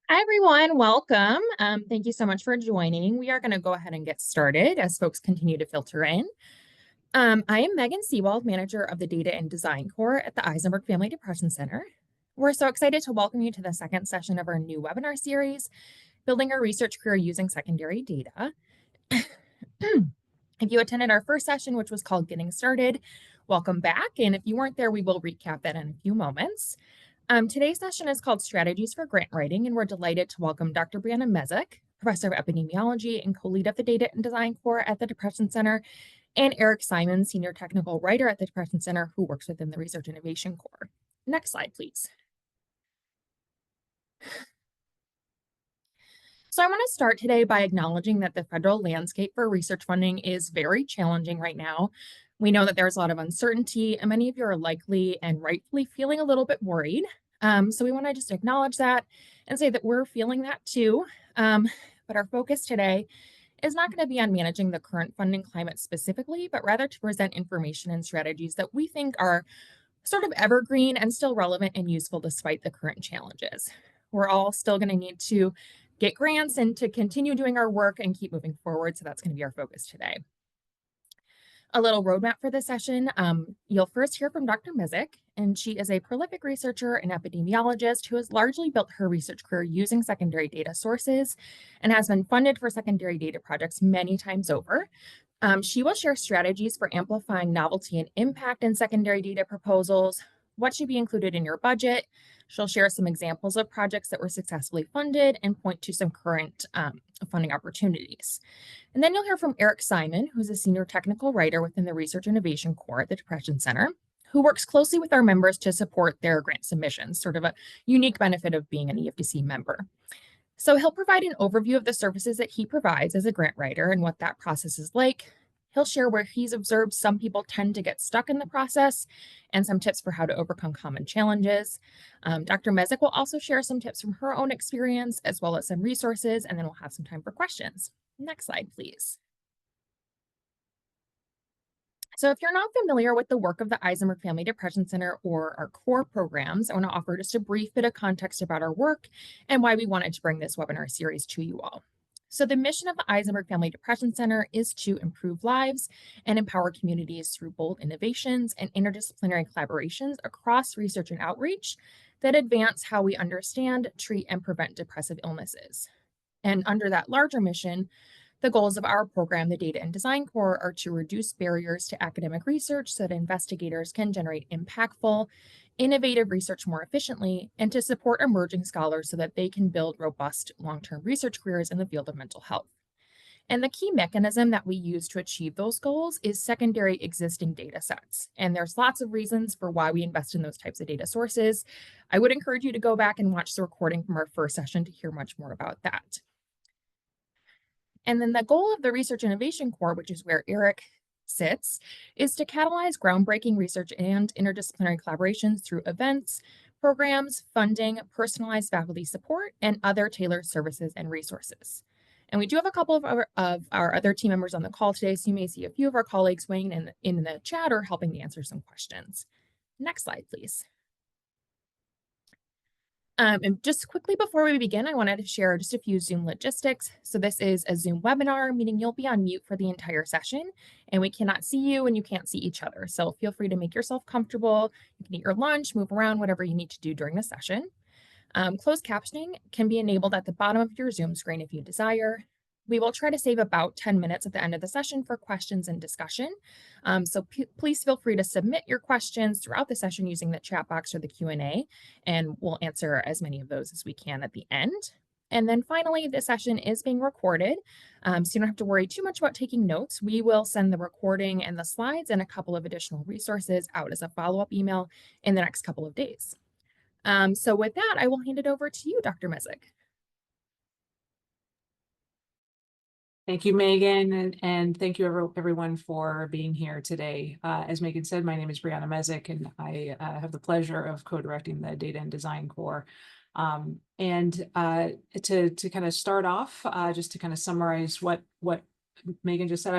Hi, everyone. Welcome. Thank you so much for joining. We are going to go ahead and get started as folks continue to filter in. I am Megan Seawald, manager of the Data and Design Core at the Eisenberg Family Depression Center. We're so excited to welcome you to the second session of our new webinar series, Building a Research Career Using Secondary Data. If you attended our first session, which was called Getting Started, welcome back. And if you weren't there, we will recap that in a few moments. Today's session is called Strategies for Grant Writing, and we're delighted to welcome Dr. Briana Mezuk, Professor of Epidemiology and co-lead of the Data and Design Core at the Depression Center, and Eric Simon, Senior Technical Writer at the Depression Center, who works within the Research Innovation Core. Next slide, please. So I want to start today by acknowledging that the federal landscape for research funding is very challenging right now. We know that there's a lot of uncertainty, and many of you are likely and rightfully feeling a little bit worried. So we want to just acknowledge that and say that we're feeling that too. But our focus today is not going to be on managing the current funding climate specifically, but rather to present information and strategies that we think are sort of evergreen and still relevant and useful despite the current challenges. We're all still going to need to get grants and to continue doing our work and keep moving forward. So that's going to be our focus today. A little roadmap for this session. You'll first hear from Dr. Mezuk, and she is a prolific researcher and epidemiologist who has largely built her research career using secondary data sources and has been funded for secondary data projects many times over. She will share strategies for amplifying novelty and impact in secondary data proposals, what should be included in your budget. She'll share some examples of projects that were successfully funded and point to some current funding opportunities. And then you'll hear from Eric Simon, who's a senior technical writer within the Research Innovation Core at the Depression Center, who works closely with our members to support their grant submissions, sort of a unique benefit of being an EFDC member. So he'll provide an overview of the services that he provides as a grant writer and what that process is like. He'll share where he's observed some people tend to get stuck in the process and some tips for how to overcome common challenges. Dr. Mezuk will also share some tips from her own experience, as well as some resources, and then we'll have some time for questions. Next slide, please. So if you're not familiar with the work of the Eisenberg Family Depression Center or our core programs, I want to offer just a brief bit of context about our work and why we wanted to bring this webinar series to you all. So the mission of the Eisenberg Family Depression Center is to improve lives and empower communities through bold innovations and interdisciplinary collaborations across research and outreach that advance how we understand, treat, and prevent depressive illnesses. And under that larger mission, the goals of our program, the Data and Design Core, are to reduce barriers to academic research so that investigators can generate impactful, innovative research more efficiently, and to support emerging scholars so that they can build robust long-term research careers in the field of mental health. And the key mechanism that we use to achieve those goals is secondary existing data sets. And there's lots of reasons for why we invest in those types of data sources. I would encourage you to go back and watch the recording from our first session to hear much more about that. And then the goal of the Research Innovation Core, which is where Eric sits, is to catalyze groundbreaking research and interdisciplinary collaborations through events, programs, funding, personalized faculty support, and other tailored services and resources. And we do have a couple of our other team members on the call today, so you may see a few of our colleagues weighing in the chat or helping to answer some questions. Next slide, please. And just quickly before we begin, I wanted to share just a few Zoom logistics. So this is a Zoom webinar, meaning you'll be on mute for the entire session, and we cannot see you and you can't see each other. So feel free to make yourself comfortable. You can eat your lunch, move around, whatever you need to do during the session. Closed captioning can be enabled at the bottom of your Zoom screen if you desire. We will try to save about 10 minutes at the end of the session for questions and discussion. So please feel free to submit your questions throughout the session using the chat box or the Q&A, and we'll answer as many of those as we can at the end. And then finally, the session is being recorded, so you don't have to worry too much about taking notes. We will send the recording and the slides and a couple of additional resources out as a follow-up email in the next couple of days. So with that, I will hand it over to you, Dr. Mezuk. Thank you, Megan, and thank you everyone for being here today. As Megan said, my name is Briana Mezuk, and I have the pleasure of co-directing the Data and Design Core. To kind of start off, just to kind of summarize what Megan just said,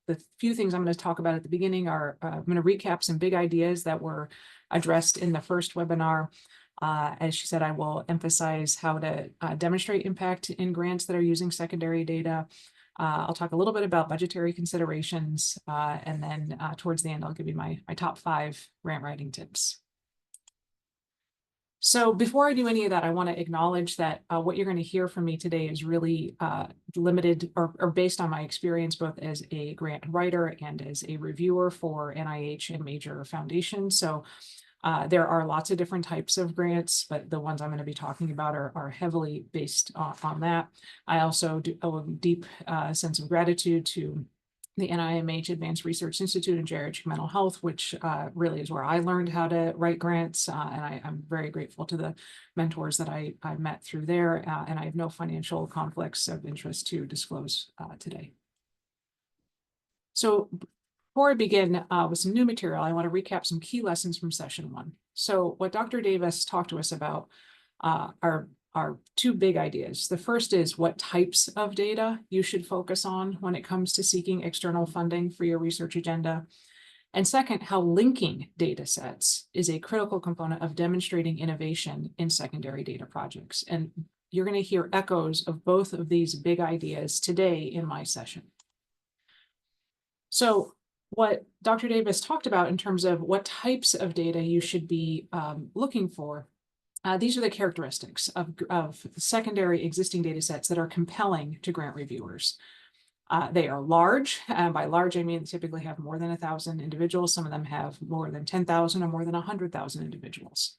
the few things I'm going to talk about at the beginning are I'm going to recap some big ideas that were addressed in the first webinar. As she said, I will emphasize how to demonstrate impact in grants that are using secondary data. I'll talk a little bit about budgetary considerations, and then towards the end, I'll give you my top 5 grant writing tips. So before I do any of that, I want to acknowledge that what you're going to hear from me today is really limited or based on my experience both as a grant writer and as a reviewer for NIH and major foundations. So there are lots of different types of grants, but the ones I'm going to be talking about are heavily based on that. I also do owe a deep sense of gratitude to the NIMH Advanced Research Institute in Geriatric Mental Health, which really is where I learned how to write grants. And I'm very grateful to the mentors that I met through there. And I have no financial conflicts of interest to disclose today. So before I begin with some new material, I want to recap some key lessons from session 1. So what Dr. Davis talked to us about are 2 big ideas. The first is what types of data you should focus on when it comes to seeking external funding for your research agenda. And second, how linking data sets is a critical component of demonstrating innovation in secondary data projects. And you're going to hear echoes of both of these big ideas today in my session. So what Dr. Davis talked about in terms of what types of data you should be looking for, these are the characteristics of secondary existing data sets that are compelling to grant reviewers. They are large, and by large I mean they typically have more than 1,000 individuals. Some of them have more than 10,000 or more than 100,000 individuals.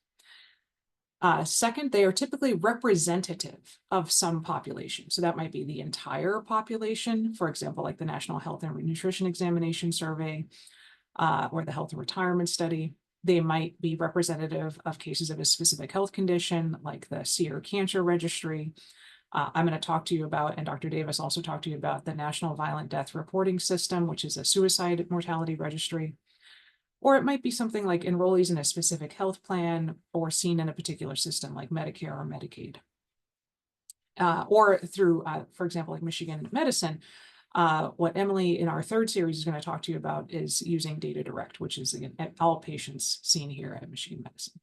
Second, they are typically representative of some population. So that might be the entire population, for example, like the National Health and Nutrition Examination Survey or the Health and Retirement Study. They might be representative of cases of a specific health condition, like the SEER Cancer Registry. I'm going to talk to you about, and Dr. Davis also talked to you about, the National Violent Death Reporting System, which is a suicide mortality registry. Or it might be something like enrollees in a specific health plan or seen in a particular system like Medicare or Medicaid. Or through, for example, like Michigan Medicine. What Emily in our 3rd series is going to talk to you about is using Data Direct, which is again, all patients seen here at Michigan Medicine.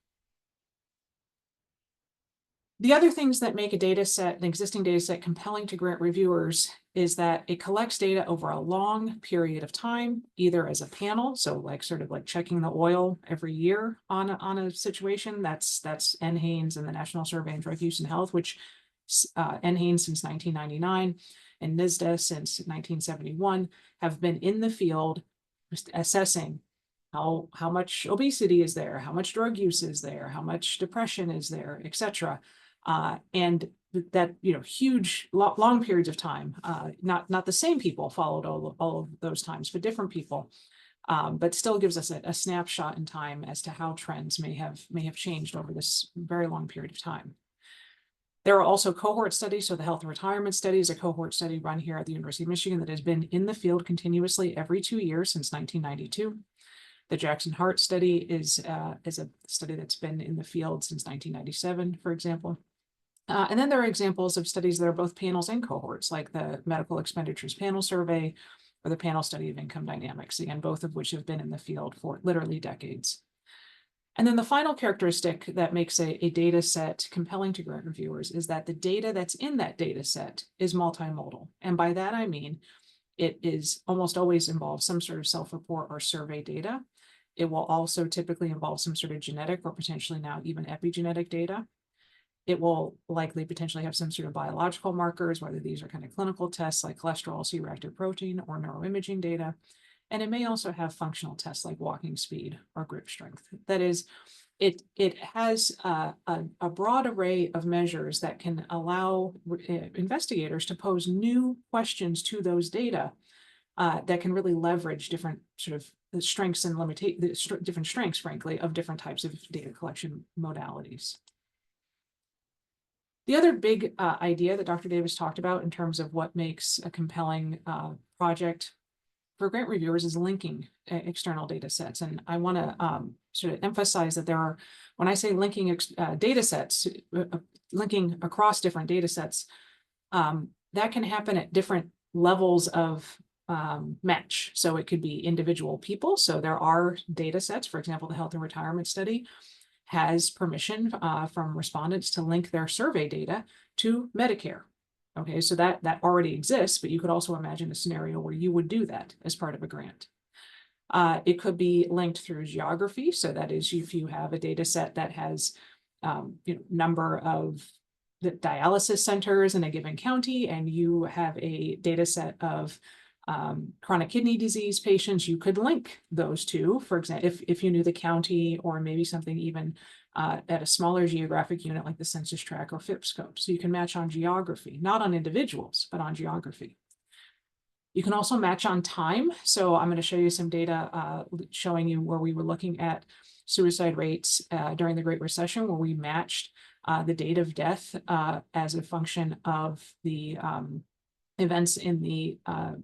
The other things that make a data set, an existing data set, compelling to grant reviewers is that it collects data over a long period of time, either as a panel, so like sort of like checking the oil every year on a situation. That's NHANES and the National Survey on Drug Use and Health, which NHANES since 1999 and NISDA since 1971 have been in the field assessing how much obesity is there, how much drug use is there, how much depression is there, et cetera. And that, huge, long periods of time, not the same people followed all of those times, but different people, but still gives us a snapshot in time as to how trends may have changed over this very long period of time. There are also cohort studies. So the Health and Retirement Study is a cohort study run here at the University of Michigan that has been in the field continuously every 2 years since 1992. The Jackson Heart Study is a study that's been in the field since 1997, for example. And then there are examples of studies that are both panels and cohorts, like the Medical Expenditures Panel Survey or the Panel Study of Income Dynamics, again, both of which have been in the field for literally decades. And then the final characteristic that makes a data set compelling to grant reviewers is that the data that's in that data set is multimodal. And by that, I mean, it is almost always involves some sort of self-report or survey data. It will also typically involve some sort of genetic or potentially now even epigenetic data. It will likely potentially have some sort of biological markers, whether these are kind of clinical tests like cholesterol, C-reactive protein, or neuroimaging data. And it may also have functional tests like walking speed or grip strength. That is, it has a broad array of measures that can allow investigators to pose new questions to those data that can really leverage different sort of strengths and different strengths, frankly, of different types of data collection modalities. The other big idea that Dr. Davis talked about in terms of what makes a compelling project for grant reviewers is linking external data sets. And I want to sort of emphasize that there are, when I say linking data sets, linking across different data sets, that can happen at different levels of match. So it could be individual people. So there are data sets, for example, the Health and Retirement Study has permission from respondents to link their survey data to Medicare. Okay, so that already exists, but you could also imagine a scenario where you would do that as part of a grant. It could be linked through geography. So that is, if you have a data set that has number of the dialysis centers in a given county, and you have a data set of chronic kidney disease patients, you could link those two. For example, if you knew the county, or maybe something even at a smaller geographic unit like the census tract or FIP scope. So you can match on geography, not on individuals, but on geography. You can also match on time. So I'm going to show you some data showing you where we were looking at suicide rates during the Great Recession, where we matched the date of death as a function of the events in the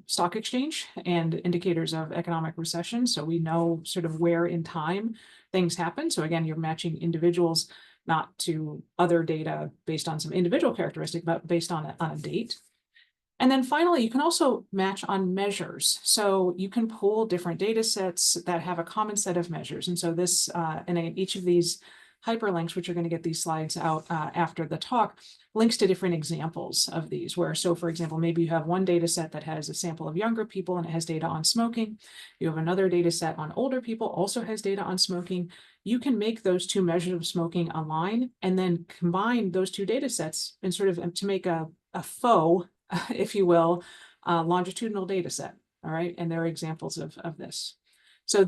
stock exchange and indicators of economic recession. So we know sort of where in time things happen. So again, you're matching individuals not to other data based on some individual characteristic, but based on a date. And then finally, you can also match on measures. So you can pull different data sets that have a common set of measures. And so this, and each of these hyperlinks, which are going to get these slides out after the talk, links to different examples of these, where, so for example, maybe you have one data set that has a sample of younger people and it has data on smoking. You have another data set on older people, also has data on smoking. You can make those two measures of smoking align and then combine those two data sets and sort of to make a faux, if you will, longitudinal data set. All right. And there are examples of this. So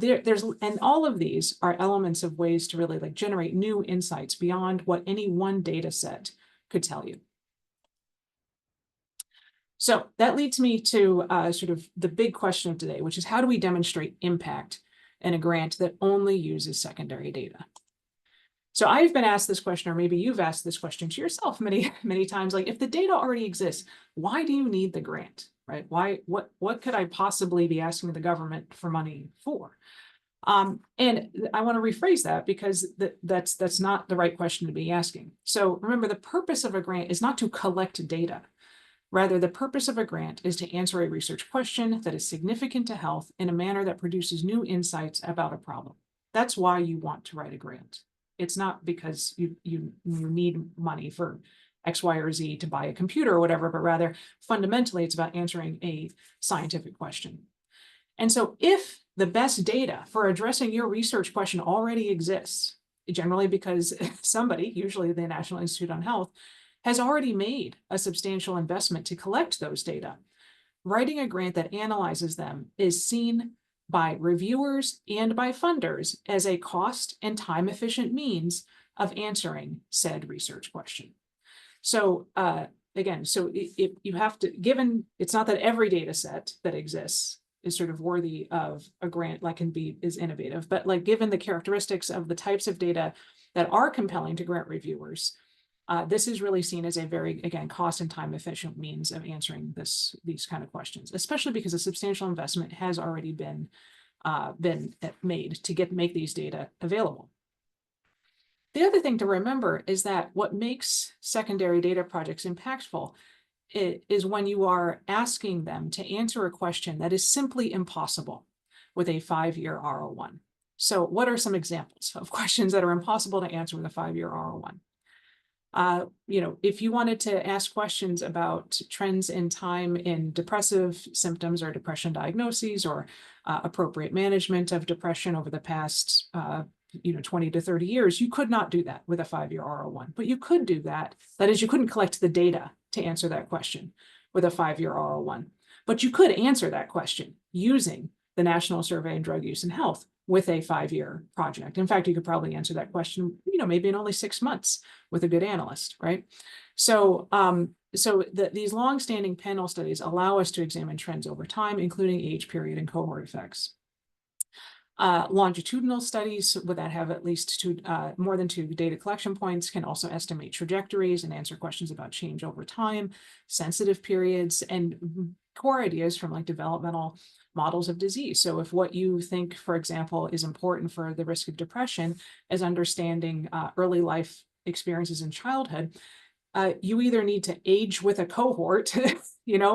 and all of these are elements of ways to really like generate new insights beyond what any one data set could tell you. So that leads me to sort of the big question of today, which is how do we demonstrate impact in a grant that only uses secondary data? So I've been asked this question, or maybe you've asked this question to yourself many, many times, like if the data already exists, why do you need the grant, right? What could I possibly be asking the government for money for? And I want to rephrase that because that's not the right question to be asking. So remember, the purpose of a grant is not to collect data. Rather, the purpose of a grant is to answer a research question that is significant to health in a manner that produces new insights about a problem. That's why you want to write a grant. It's not because you need money for X, Y, or Z to buy a computer or whatever, but rather fundamentally it's about answering a scientific question. And so if the best data for addressing your research question already exists, generally because somebody, usually the National Institute on Health, has already made a substantial investment to collect those data, writing a grant that analyzes them is seen by reviewers and by funders as a cost and time efficient means of answering said research question. So again, so if you have to, given it's not that every data set that exists is sort of worthy of a grant like is innovative, but like given the characteristics of the types of data that are compelling to grant reviewers, this is really seen as a very, again, cost and time efficient means of answering these kind of questions, especially because a substantial investment has already been made to make these data available. The other thing to remember is that what makes secondary data projects impactful is when you are asking them to answer a question that is simply impossible with a 5-year R01. So what are some examples of questions that are impossible to answer with a 5-year R01? If you wanted to ask questions about trends in time in depressive symptoms or depression diagnoses or appropriate management of depression over the past 20 to 30 years, you could not do that with a 5-year R01, but you could do that. That is, you couldn't collect the data to answer that question with a 5-year R01, but you could answer that question using the National Survey on Drug Use and Health with a 5-year project. In fact, you could probably answer that question, maybe in only 6 months with a good analyst, right? So, these long-standing panel studies allow us to examine trends over time, including age, period, and cohort effects. Longitudinal studies that have at least more than 2 data collection points can also estimate trajectories and answer questions about change over time, sensitive periods, and core ideas from like developmental models of disease. So if what you think, for example, is important for the risk of depression is understanding early life experiences in childhood, you either need to age with a cohort,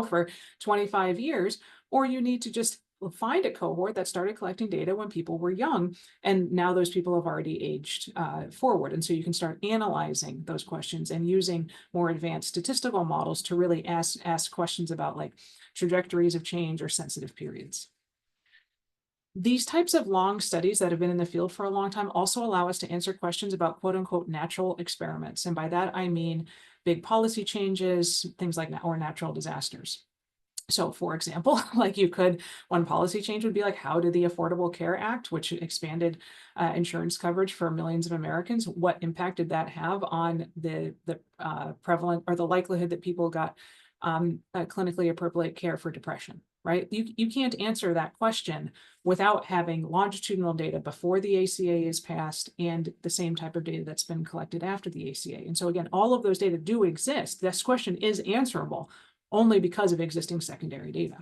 for 25 years, or you need to just find a cohort that started collecting data when people were young, and now those people have already aged forward. And so you can start analyzing those questions and using more advanced statistical models to really ask questions about like trajectories of change or sensitive periods. These types of long studies that have been in the field for a long time also allow us to answer questions about quote unquote natural experiments. And by that, I mean big policy changes, things like or natural disasters. So for example, like one policy change would be like, how did the Affordable Care Act, which expanded insurance coverage for millions of Americans, what impact did that have on the prevalent or the likelihood that people got clinically appropriate care for depression, right? You can't answer that question without having longitudinal data before the ACA is passed and the same type of data that's been collected after the ACA. And so again, all of those data do exist. This question is answerable only because of existing secondary data.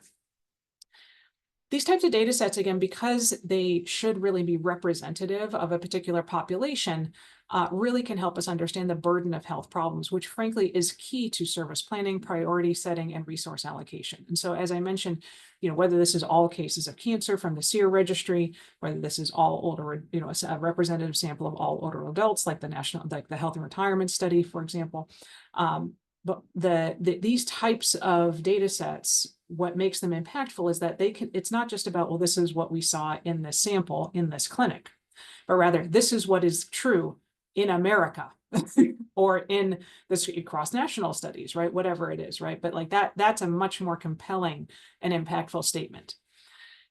These types of data sets, again, because they should really be representative of a particular population, really can help us understand the burden of health problems, which frankly is key to service planning, priority setting, and resource allocation. And so, as I mentioned, whether this is all cases of cancer from the SEER registry, whether this is all older, a representative sample of all older adults, like the Health and Retirement Study, for example. But these types of data sets, what makes them impactful is that it's not just about, well, this is what we saw in this sample in this clinic, but rather this is what is true in America or in this cross-national studies, right? Whatever it is, right? But like that's a much more compelling and impactful statement.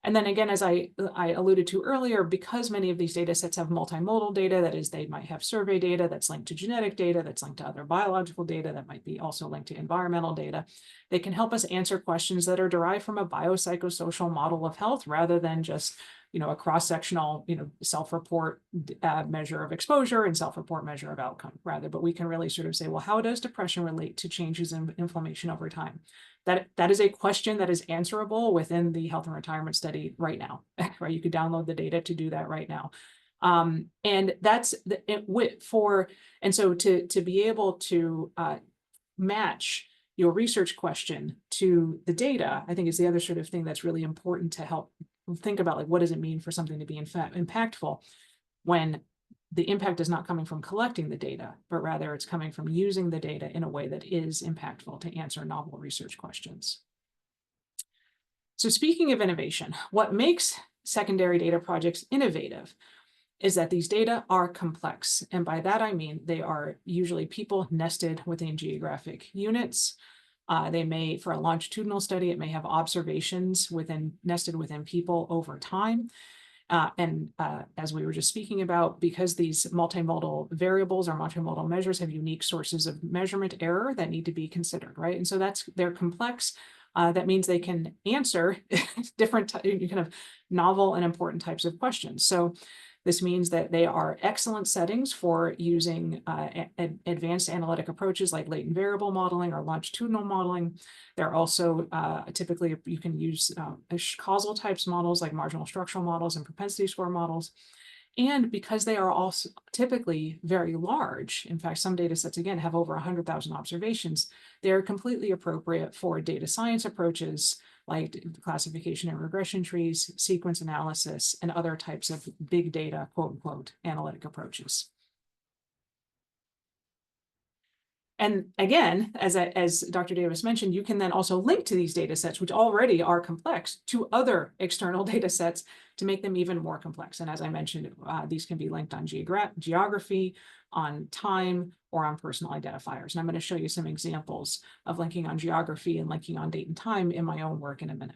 And then again, as I alluded to earlier, because many of these data sets have multimodal data, that is, they might have survey data that's linked to genetic data, that's linked to other biological data, that might be also linked to environmental data, they can help us answer questions that are derived from a biopsychosocial model of health rather than just a cross-sectional, self-report measure of exposure and self-report measure of outcome, rather. But we can really sort of say, well, how does depression relate to changes in inflammation over time? That is a question that is answerable within the Health and Retirement Study right now, right? You could download the data to do that right now. And that's and so to be able to match your research question to the data, I think is the other sort of thing that's really important to help think about, like, what does it mean for something to be in fact impactful when the impact is not coming from collecting the data, but rather it's coming from using the data in a way that is impactful to answer novel research questions. So speaking of innovation, what makes secondary data projects innovative is that these data are complex. And by that, I mean, they are usually people nested within geographic units. They may, for a longitudinal study, it may have observations nested within people over time. As we were just speaking about, because these multimodal variables or multimodal measures have unique sources of measurement error that need to be considered, right? And so they're complex. That means they can answer different kind of novel and important types of questions. So this means that they are excellent settings for using advanced analytic approaches like latent variable modeling or longitudinal modeling. They're also typically, you can use causal types models like marginal structural models and propensity score models. And because they are also typically very large, in fact, some data sets, again, have over 100,000 observations, they're completely appropriate for data science approaches like classification and regression trees, sequence analysis, and other types of big data, quote unquote, analytic approaches. And again, as Dr. Davis mentioned, you can then also link to these data sets, which already are complex, to other external data sets to make them even more complex. And as I mentioned, these can be linked on geography, on time, or on personal identifiers. And I'm going to show you some examples of linking on geography and linking on date and time in my own work in a minute.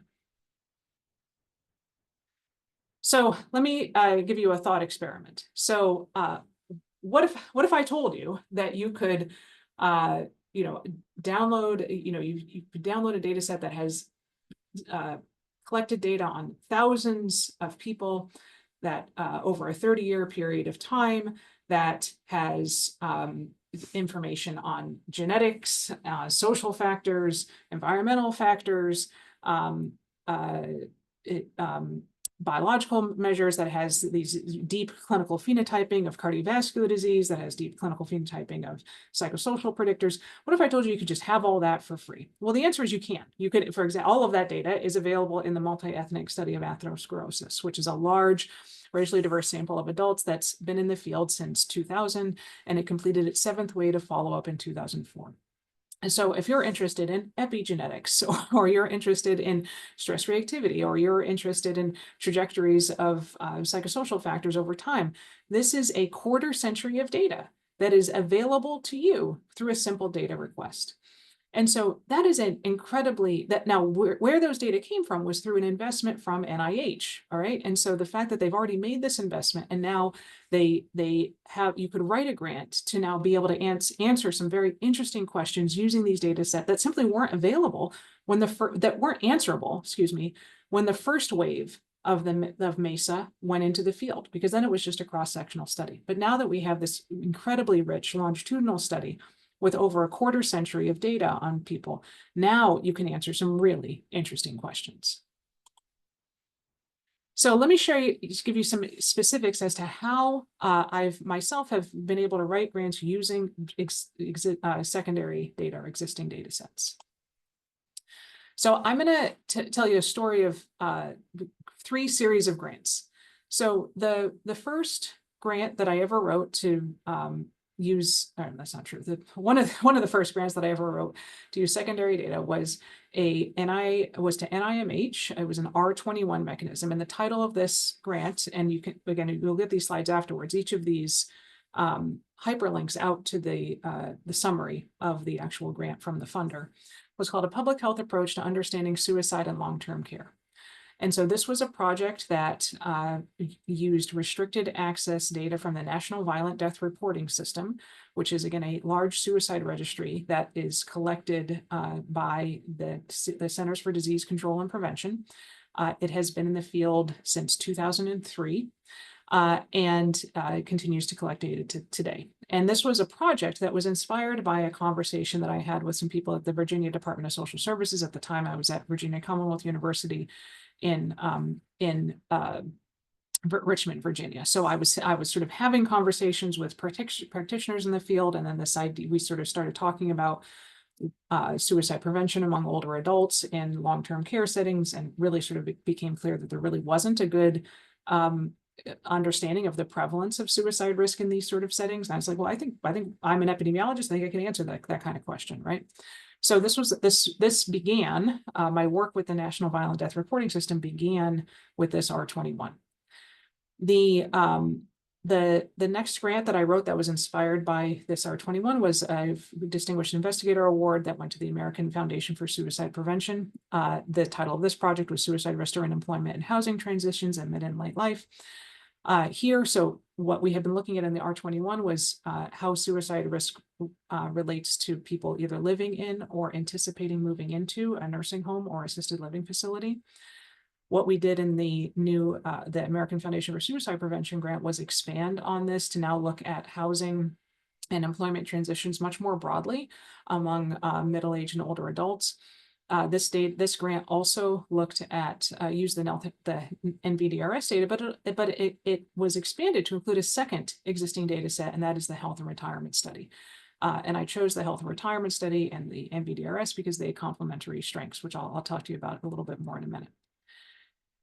So let me give you a thought experiment. So what if I told you that you could download, you could download a data set that has collected data on thousands of people that over a 30-year period of time, that has information on genetics, social factors, environmental factors, biological measures, that has these deep clinical phenotyping of cardiovascular disease, that has deep clinical phenotyping of psychosocial predictors. What if I told you you could just have all that for free? Well, the answer is you can. You could, for example, all of that data is available in the multi-ethnic study of atherosclerosis, which is a large racially diverse sample of adults that's been in the field since 2000, and it completed its 7th wave of follow-up in 2004. And so if you're interested in epigenetics, or you're interested in stress reactivity, or you're interested in trajectories of psychosocial factors over time, this is a 1/4 century of data that is available to you through a simple data request. And so that is an incredibly, that now where those data came from was through an investment from NIH. All right. And so the fact that they've already made this investment, and now they have, you could write a grant to now be able to answer some very interesting questions using these data set that simply weren't available when that weren't answerable, excuse me, when the first wave of MESA went into the field, because then it was just a cross-sectional study. But now that we have this incredibly rich longitudinal study with over a 1/4 century of data on people, now you can answer some really interesting questions. So let me just give you some specifics as to how I've myself have been able to write grants using secondary data or existing data sets. So I'm going to tell you a story of 3 series of grants. So the first grant that I ever wrote to that's not true. One of the first grants that I ever wrote to use secondary data was to NIMH. It was an R21 mechanism, and the title of this grant, and you'll get these slides afterwards. Each of these hyperlinks out to the summary of the actual grant from the funder, was called A Public Health Approach to Understanding Suicide and Long-Term Care. And so this was a project that used restricted access data from the National Violent Death Reporting System, which is, again, a large suicide registry that is collected by the Centers for Disease Control and Prevention. It has been in the field since 2003 and continues to collect data today. And this was a project that was inspired by a conversation that I had with some people at the Virginia Department of Social Services. At the time, I was at Virginia Commonwealth University in Richmond, Virginia. So I was sort of having conversations with practitioners in the field, and then we sort of started talking about suicide prevention among older adults in long-term care settings, and really sort of became clear that there really wasn't a good understanding of the prevalence of suicide risk in these sort of settings. And I was like, well, I think I'm an epidemiologist. I think I can answer that kind of question, right? So this began, my work with the National Violent Death Reporting System began with this R21. The next grant that I wrote that was inspired by this R21 was a Distinguished Investigator Award that went to the American Foundation for Suicide Prevention. The title of this project was Suicide Risk During Employment and Housing Transitions in Mid and Late Life. So what we have been looking at in the R21 was how suicide risk relates to people either living in or anticipating moving into a nursing home or assisted living facility. What we did in the new, the American Foundation for Suicide Prevention grant was expand on this to now look at housing and employment transitions much more broadly among middle-aged and older adults. This grant also looked at used the NVDRS data, but it was expanded to include a second existing data set, and that is the health and retirement study. And I chose the health and retirement study and the NVDRS because they have complementary strengths, which I'll talk to you about a little bit more in a minute.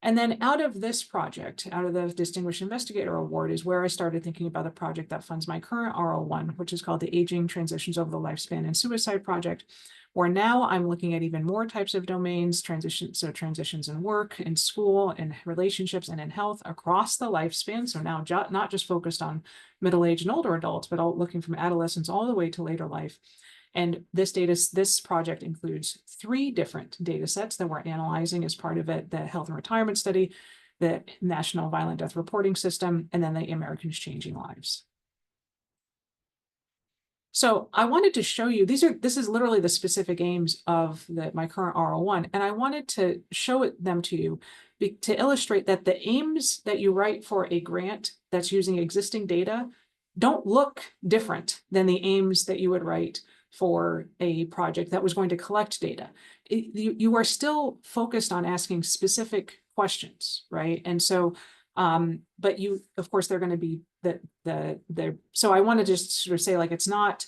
And then out of this project, out of the Distinguished Investigator Award, is where I started thinking about the project that funds my current R01, which is called the Aging, Transitions Over the Lifespan, and Suicide Project, where now I'm looking at even more types of domains, transitions in work, in school, in relationships, and in health across the lifespan. So now not just focused on middle-aged and older adults, but looking from adolescence all the way to later life. And this project includes 3 different data sets that we're analyzing as part of it: the health and retirement study, the National Violent Death Reporting System, and then the Americans Changing Lives. So I wanted to show you, this is literally the specific aims of my current R01, and I wanted to show them to you to illustrate that the aims that you write for a grant that's using existing data don't look different than the aims that you would write for a project that was going to collect data. You are still focused on asking specific questions, right? And so, but of course, they're going to be so I want to just sort of say, like, it's not,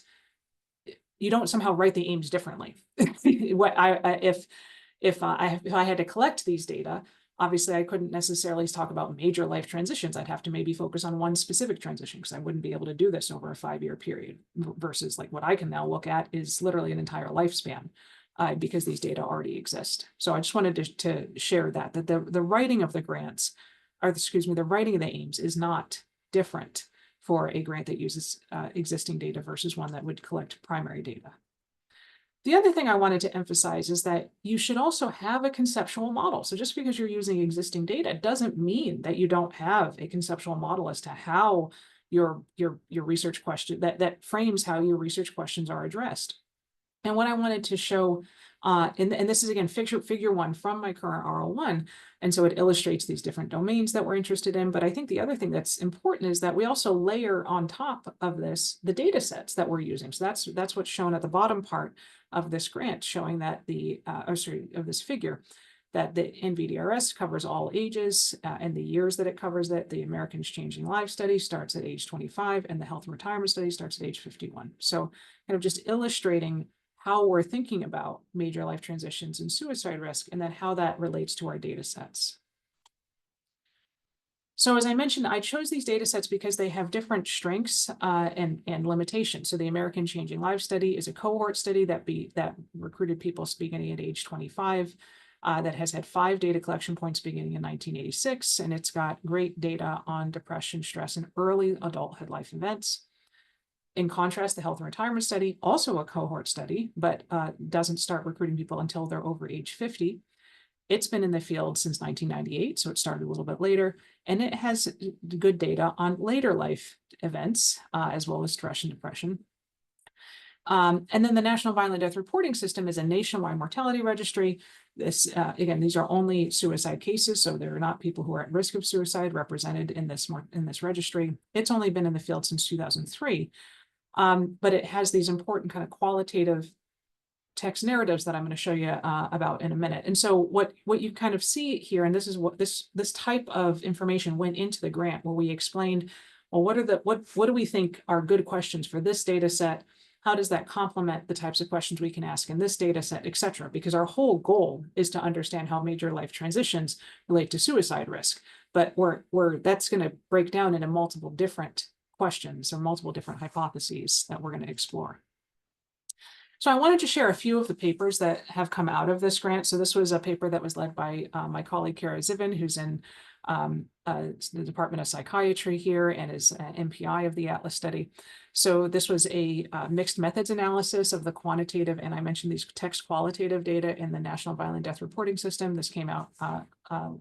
you don't somehow write the aims differently. If I had to collect these data, obviously I couldn't necessarily talk about major life transitions. I'd have to maybe focus on one specific transition, because I wouldn't be able to do this over a 5-year period, versus like what I can now look at is literally an entire lifespan, because these data already exist. So I just wanted to share that the writing of the grants, or the writing of the aims is not different for a grant that uses existing data versus one that would collect primary data. The other thing I wanted to emphasize is that you should also have a conceptual model. So just because you're using existing data doesn't mean that you don't have a conceptual model as to how your research question, that frames how your research questions are addressed. And what I wanted to show, and this is again figure 1 from my current R01, and so it illustrates these different domains that we're interested in. But I think the other thing that's important is that we also layer on top of this the data sets that we're using. So that's what's shown at the bottom part of this grant, showing that of this figure, that the NVDRS covers all ages, and the years that it covers that. The Americans Changing Lives study starts at age 25, and the Health and Retirement study starts at age 51. So kind of just illustrating how we're thinking about major life transitions and suicide risk, and then how that relates to our data sets. So as I mentioned, I chose these data sets because they have different strengths and limitations. So the American Changing Lives study is a cohort study that recruited people beginning at age 25, that has had 5 data collection points beginning in 1986, and it's got great data on depression, stress, and early adulthood life events. In contrast, the Health and Retirement study, also a cohort study, but doesn't start recruiting people until they're over age 50. It's been in the field since 1998, so it started a little bit later, and it has good data on later life events, as well as stress and depression. And then the National Violent Death Reporting System is a nationwide mortality registry. This, again, these are only suicide cases, so there are not people who are at risk of suicide represented in this registry. It's only been in the field since 2003. But it has these important kind of qualitative text narratives that I'm going to show you about in a minute. And so what you kind of see here, and this is what this type of information went into the grant, where we explained, well, what do we think are good questions for this data set? How does that complement the types of questions we can ask in this data set, et cetera? Because our whole goal is to understand how major life transitions relate to suicide risk. But that's going to break down into multiple different questions or multiple different hypotheses that we're going to explore. So I wanted to share a few of the papers that have come out of this grant. So this was a paper that was led by my colleague, Kara Zivin, who's in the Department of Psychiatry here and is an MPI of the Atlas study. So this was a mixed methods analysis of the quantitative, and I mentioned these text qualitative data in the National Violent Death Reporting System. This came out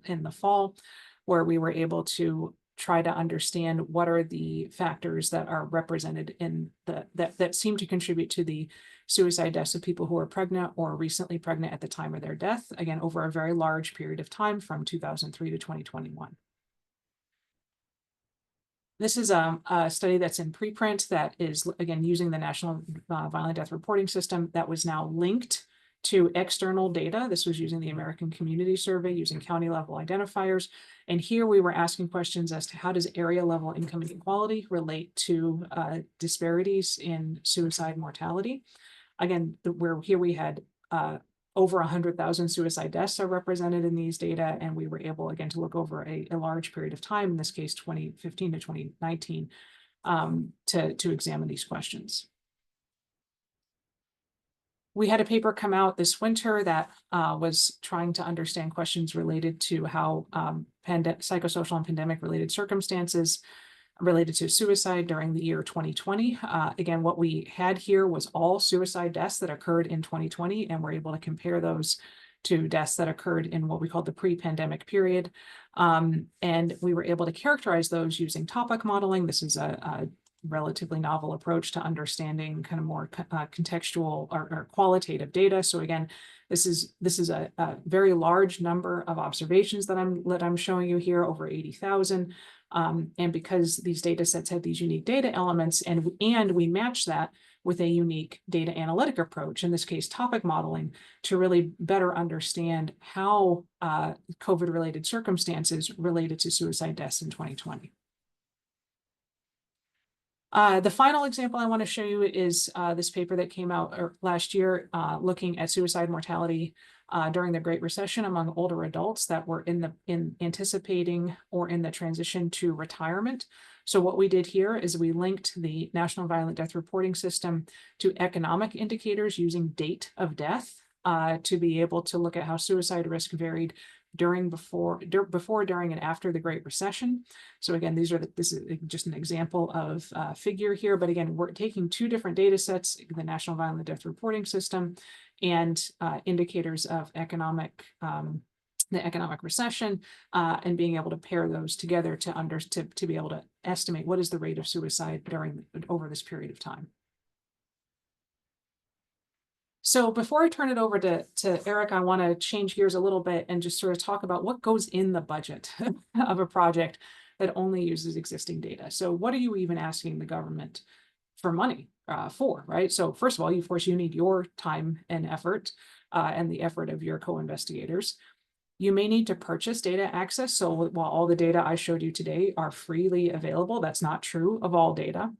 in the fall, where we were able to try to understand what are the factors that are represented in that seem to contribute to the suicide deaths of people who are pregnant or recently pregnant at the time of their death, again, over a very large period of time from 2003 to 2021. This is a study that's in preprint that is, again, using the National Violent Death Reporting System that was now linked to external data. This was using the American Community Survey, using county level identifiers. And here we were asking questions as to how does area level income inequality relate to disparities in suicide mortality. Again, here we had over 100,000 suicide deaths are represented in these data, and we were able, again, to look over a large period of time, in this case 2015 to 2019, to examine these questions. We had a paper come out this winter that was trying to understand questions related to how psychosocial and pandemic related circumstances related to suicide during the year 2020. Again, what we had here was all suicide deaths that occurred in 2020, and we're able to compare those to deaths that occurred in what we call the pre-pandemic period. And we were able to characterize those using topic modeling. This is a relatively novel approach to understanding kind of more contextual or qualitative data. So again, this is a very large number of observations that I'm showing you here, over 80,000. And because these data sets have these unique data elements, and we match that with a unique data analytic approach, in this case, topic modeling, to really better understand how COVID-related circumstances related to suicide deaths in 2020. The final example I want to show you is this paper that came out last year looking at suicide mortality during the Great Recession among older adults that were in anticipating or in the transition to retirement. So what we did here is we linked the National Violent Death Reporting System to economic indicators using date of death to be able to look at how suicide risk varied before, during, and after the Great Recession. So again, this is just an example of figure here, but again, we're taking two different data sets, the National Violent Death Reporting System and indicators of the economic recession, and being able to pair those together to be able to estimate what is the rate of suicide over this period of time. So before I turn it over to Eric, I want to change gears a little bit and just sort of talk about what goes in the budget of a project that only uses existing data. So what are you even asking the government for money for, right? So first of all, of course, you need your time and effort and the effort of your co-investigators. You may need to purchase data access. So while all the data I showed you today are freely available, that's not true of all data.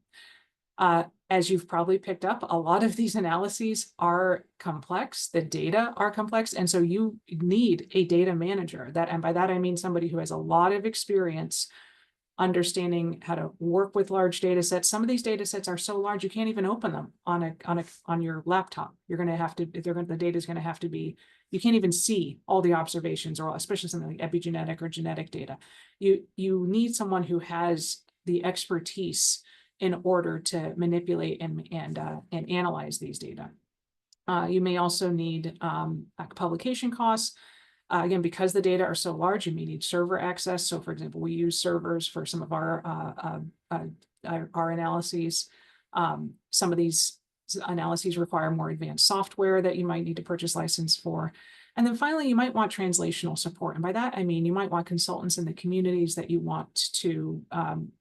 As you've probably picked up, a lot of these analyses are complex, the data are complex, and so you need a data manager. And by that I mean somebody who has a lot of experience understanding how to work with large data sets. Some of these data sets are so large you can't even open them on your laptop. You're going to have to, the data is going to have to be, you can't even see all the observations, or especially something like epigenetic or genetic data. You need someone who has the expertise in order to manipulate and analyze these data. You may also need publication costs. Again, because the data are so large, you may need server access. So for example, we use servers for some of our analyses. Some of these analyses require more advanced software that you might need to purchase license for. And then finally, you might want translational support. And by that, I mean, you might want consultants in the communities that you want to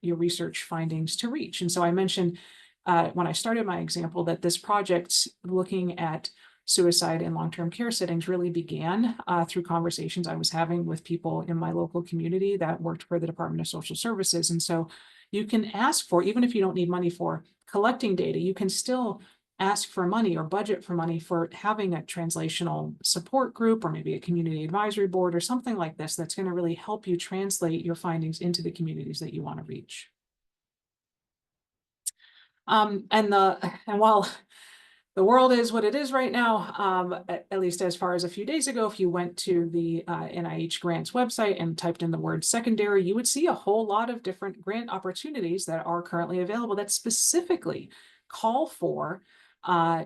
your research findings to reach. And so I mentioned when I started my example that this project looking at suicide in long-term care settings really began through conversations I was having with people in my local community that worked for the Department of Social Services. And so you can ask for, even if you don't need money for collecting data, you can still ask for money or budget for money for having a translational support group or maybe a community advisory board or something like this that's going to really help you translate your findings into the communities that you want to reach. And while the world is what it is right now, at least as far as a few days ago, if you went to the NIH grants website and typed in the word secondary, you would see a whole lot of different grant opportunities that are currently available that specifically call for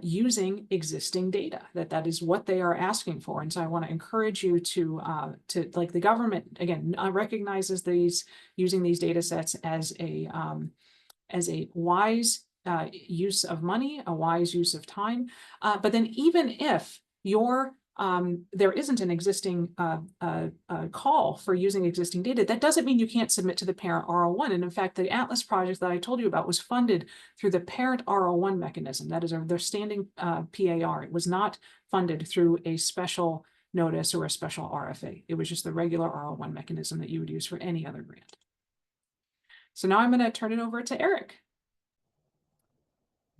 using existing data. That is what they are asking for. And so I want to encourage you to like the government, again, recognizes using these data sets as a wise use of money, a wise use of time. But then even if there isn't an existing call for using existing data, that doesn't mean you can't submit to the parent R01. And in fact, the Atlas project that I told you about was funded through the parent R01 mechanism. That is their standing PAR. It was not funded through a special notice or a special RFA. It was just the regular R01 mechanism that you would use for any other grant. So now I'm going to turn it over to Eric.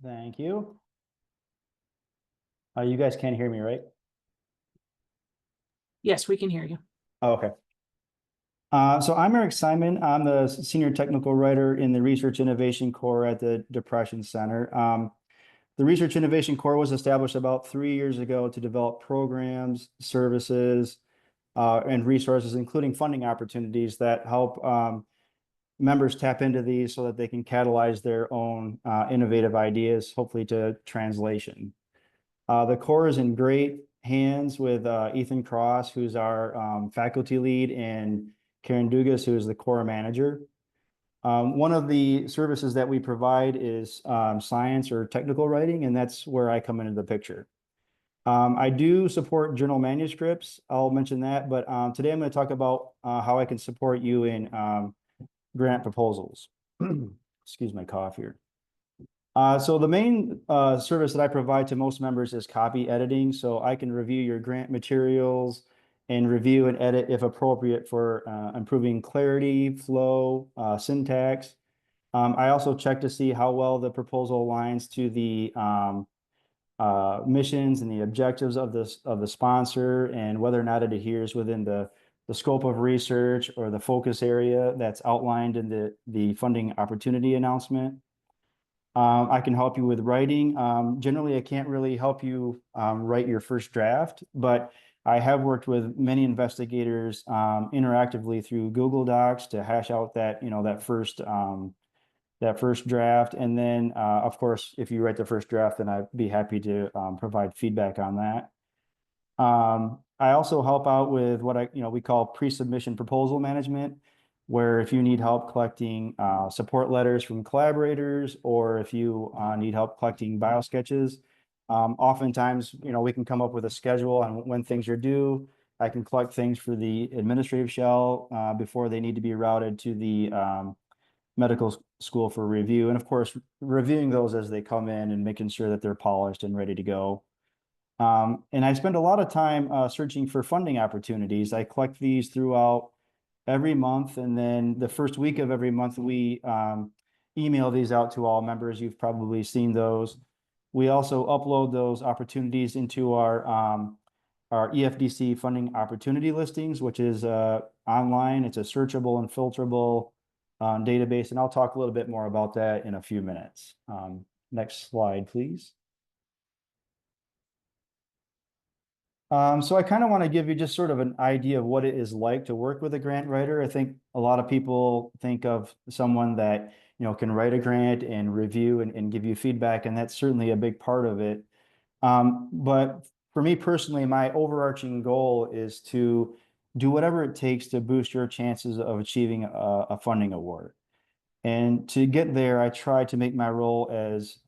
Thank you. You guys can't hear me, right? Yes, we can hear you. Oh, okay. So I'm Eric Simon. I'm the Senior Technical Writer in the Research Innovation Core at the Depression Center. The Research Innovation Core was established about 3 years ago to develop programs, services, and resources, including funding opportunities that help members tap into these so that they can catalyze their own innovative ideas, hopefully to translation. The core is in great hands with Ethan Cross, who's our faculty lead, and Karen Dugas, who is the core manager. One of the services that we provide is science or technical writing, and that's where I come into the picture. I do support journal manuscripts. I'll mention that, but today I'm going to talk about how I can support you in grant proposals. Excuse my cough here. So the main service that I provide to most members is copy editing. So I can review your grant materials and review and edit if appropriate for improving clarity, flow, syntax. I also check to see how well the proposal aligns to the missions and the objectives of the sponsor, and whether or not it adheres within the scope of research or the focus area that's outlined in the funding opportunity announcement. I can help you with writing. Generally, I can't really help you write your first draft, but I have worked with many investigators interactively through Google Docs to hash out that, that first draft. And then, of course, if you write the first draft, then I'd be happy to provide feedback on that. I also help out with what we call pre-submission proposal management, where if you need help collecting support letters from collaborators, or if you need help collecting bio sketches, oftentimes, we can come up with a schedule on when things are due. I can collect things for the administrative shell before they need to be routed to the medical school for review. And of course, reviewing those as they come in and making sure that they're polished and ready to go. And I spend a lot of time searching for funding opportunities. I collect these throughout every month, and then the first week of every month, we email these out to all members. You've probably seen those. We also upload those opportunities into our EFDC funding opportunity listings, which is online. It's a searchable and filterable database, and I'll talk a little bit more about that in a few minutes. Next slide, please. So I kind of want to give you just sort of an idea of what it is like to work with a grant writer. I think a lot of people think of someone that, can write a grant and review and give you feedback, and that's certainly a big part of it. But for me personally, my overarching goal is to do whatever it takes to boost your chances of achieving a funding award. And to get there, I try to make my role as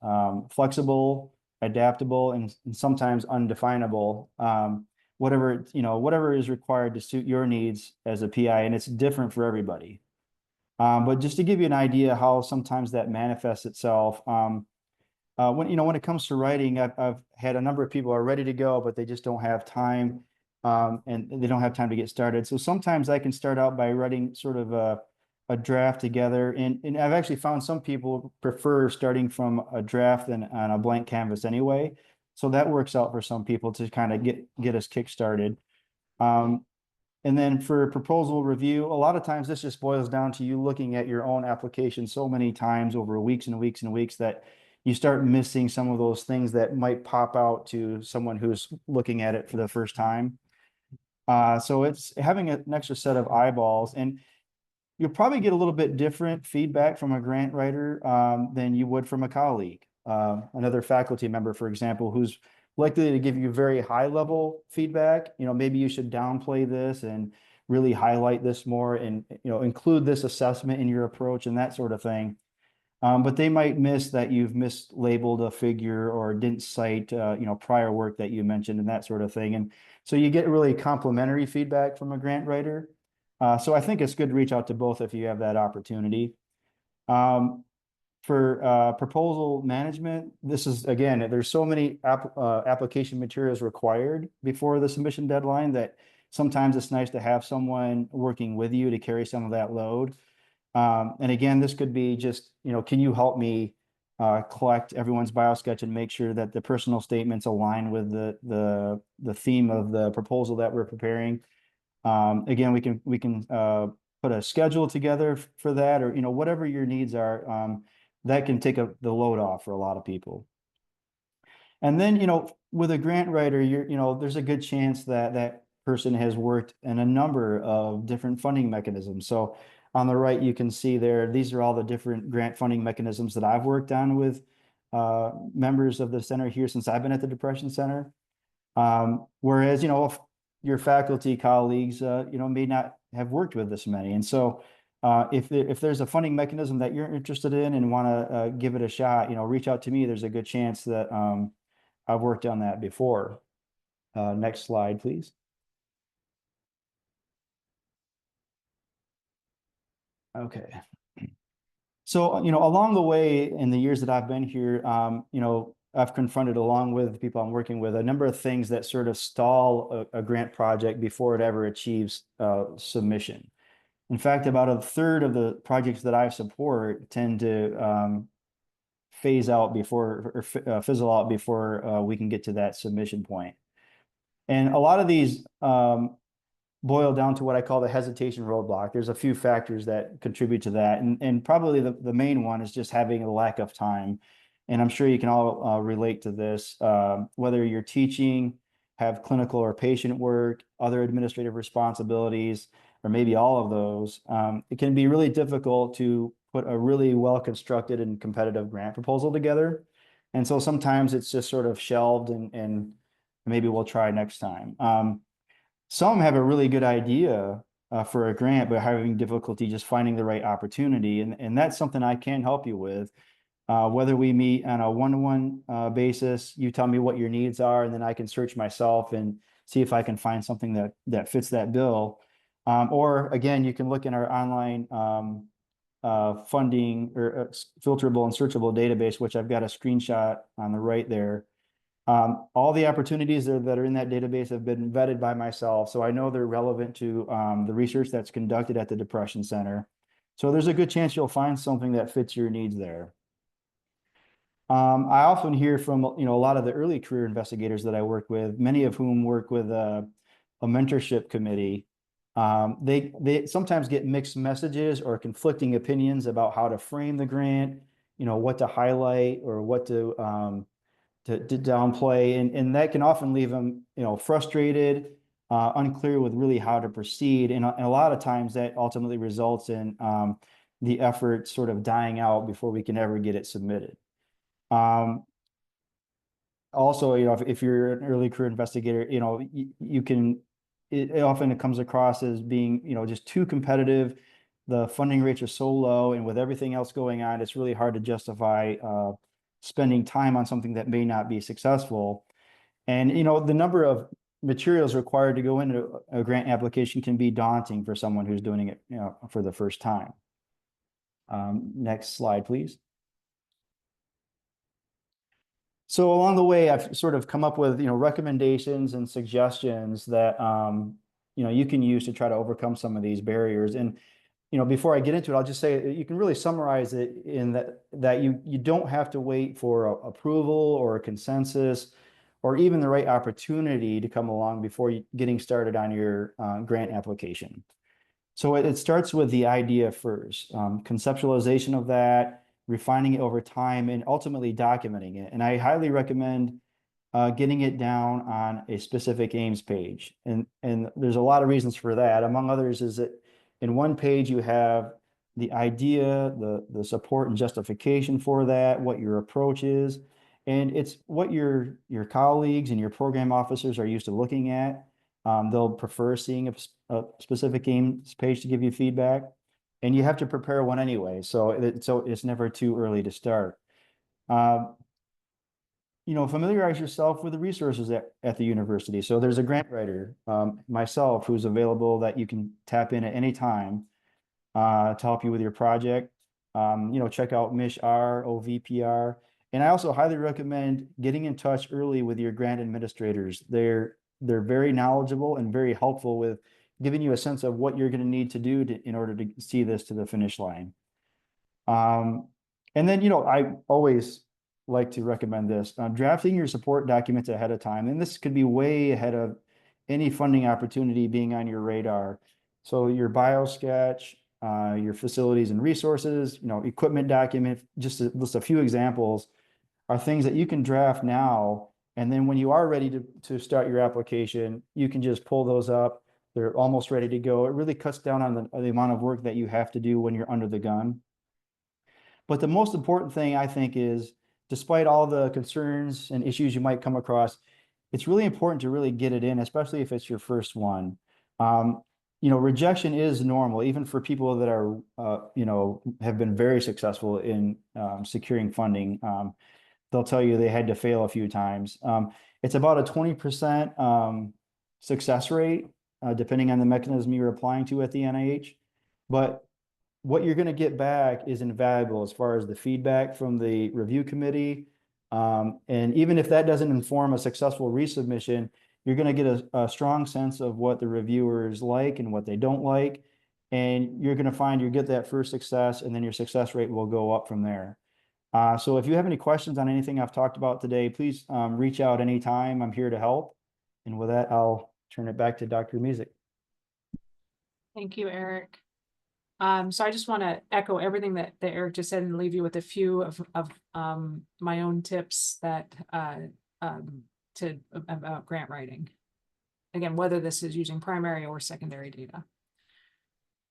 flexible, adaptable, and sometimes undefinable. Whatever is required to suit your needs as a PI, and it's different for everybody. But just to give you an idea how sometimes that manifests itself, when it comes to writing, I've had a number of people are ready to go, but they just don't have time, and they don't have time to get started. So sometimes I can start out by writing sort of a draft together, and I've actually found some people prefer starting from a draft than on a blank canvas anyway. So that works out for some people to kind of get us kick-started. And then for proposal review, a lot of times this just boils down to you looking at your own application so many times over weeks and weeks and weeks that you start missing some of those things that might pop out to someone who's looking at it for the first time. So it's having an extra set of eyeballs, and you'll probably get a little bit different feedback from a grant writer than you would from a colleague. Another faculty member, for example, who's likely to give you very high level feedback. Maybe you should downplay this and really highlight this more, and include this assessment in your approach and that sort of thing. But they might miss that you've mislabeled a figure or didn't cite prior work that you mentioned and that sort of thing. And so you get really complimentary feedback from a grant writer. So I think it's good to reach out to both if you have that opportunity. For proposal management, this is, again, there's so many application materials required before the submission deadline that sometimes it's nice to have someone working with you to carry some of that load. And again, this could be just, can you help me collect everyone's biosketch and make sure that the personal statements align with the theme of the proposal that we're preparing. Again, we can put a schedule together for that, or whatever your needs are. That can take the load off for a lot of people. And then with a grant writer, there's a good chance that that person has worked in a number of different funding mechanisms. So on the right, you can see there, these are all the different grant funding mechanisms that I've worked on with members of the center here since I've been at the Depression Center. Whereas, if your faculty colleagues, may not have worked with this many. And so if there's a funding mechanism that you're interested in and want to give it a shot, reach out to me. There's a good chance that I've worked on that before. Next slide, please. Okay. So, along the way in the years that I've been here, I've confronted, along with the people I'm working with, a number of things that sort of stall a grant project before it ever achieves submission. In fact, about a third of the projects that I support tend to phase out before, or fizzle out before we can get to that submission point. And a lot of these boil down to what I call the hesitation roadblock. There's a few factors that contribute to that. And probably the main one is just having a lack of time. And I'm sure you can all relate to this, whether you're teaching, have clinical or patient work, other administrative responsibilities, or maybe all of those. It can be really difficult to put a really well-constructed and competitive grant proposal together. And so sometimes it's just sort of shelved and maybe we'll try next time. Some have a really good idea for a grant, but having difficulty just finding the right opportunity. And that's something I can help you with. Whether we meet on a one-to-one basis, you tell me what your needs are, and then I can search myself and see if I can find something that fits that bill. Or again, you can look in our online funding or filterable and searchable database, which I've got a screenshot on the right there. All the opportunities that are in that database have been vetted by myself, so I know they're relevant to the research that's conducted at the Depression Center. So there's a good chance you'll find something that fits your needs there. I often hear from a lot of the early career investigators that I work with, many of whom work with a mentorship committee. They sometimes get mixed messages or conflicting opinions about how to frame the grant, what to highlight or what to downplay, and that can often leave them, frustrated, unclear with really how to proceed, and a lot of times that ultimately results in the effort sort of dying out before we can ever get it submitted. Also, if you're an early career investigator, you can, it often comes across as being, just too competitive. The funding rates are so low, and with everything else going on, it's really hard to justify spending time on something that may not be successful. And, the number of materials required to go into a grant application can be daunting for someone who's doing it, for the first time. Next slide, please. So along the way, I've sort of come up with, recommendations and suggestions that, you can use to try to overcome some of these barriers. And, before I get into it, I'll just say you can really summarize it in that you don't have to wait for approval or a consensus or even the right opportunity to come along before getting started on your grant application. So it starts with the idea first, conceptualization of that, refining it over time, and ultimately documenting it. And I highly recommend getting it down on a specific aims page. And there's a lot of reasons for that. Among others is that in one page you have the idea, the support and justification for that, what your approach is, and it's what your colleagues and your program officers are used to looking at. They'll prefer seeing a specific aims page to give you feedback, and you have to prepare one anyway. So it's never too early to start. Familiarize yourself with the resources at the university. So there's a grant writer, myself, who's available that you can tap in at any time to help you with your project. Check out MISH-R, OVPR. And I also highly recommend getting in touch early with your grant administrators. They're very knowledgeable and very helpful with giving you a sense of what you're going to need to do in order to see this to the finish line. And then, I always like to recommend this, drafting your support documents ahead of time. And this could be way ahead of any funding opportunity being on your radar. So your bio sketch, your facilities and resources, equipment document, just to list a few examples, are things that you can draft now. And then when you are ready to start your application, you can just pull those up. They're almost ready to go. It really cuts down on the amount of work that you have to do when you're under the gun. But the most important thing, I think, is despite all the concerns and issues you might come across, it's really important to really get it in, especially if it's your first one. Rejection is normal, even for people that are, have been very successful in securing funding. They'll tell you they had to fail a few times. It's about a 20% success rate, depending on the mechanism you're applying to at the NIH. But what you're going to get back is invaluable as far as the feedback from the review committee. And even if that doesn't inform a successful resubmission, you're going to get a strong sense of what the reviewers like and what they don't like. And you're going to find you get that first success, and then your success rate will go up from there. So if you have any questions on anything I've talked about today, please reach out anytime. I'm here to help. And with that, I'll turn it back to Dr. Mezuk. Thank you, Eric. So I just want to echo everything that Eric just said and leave you with a few of my own tips that about grant writing. Again, whether this is using primary or secondary data.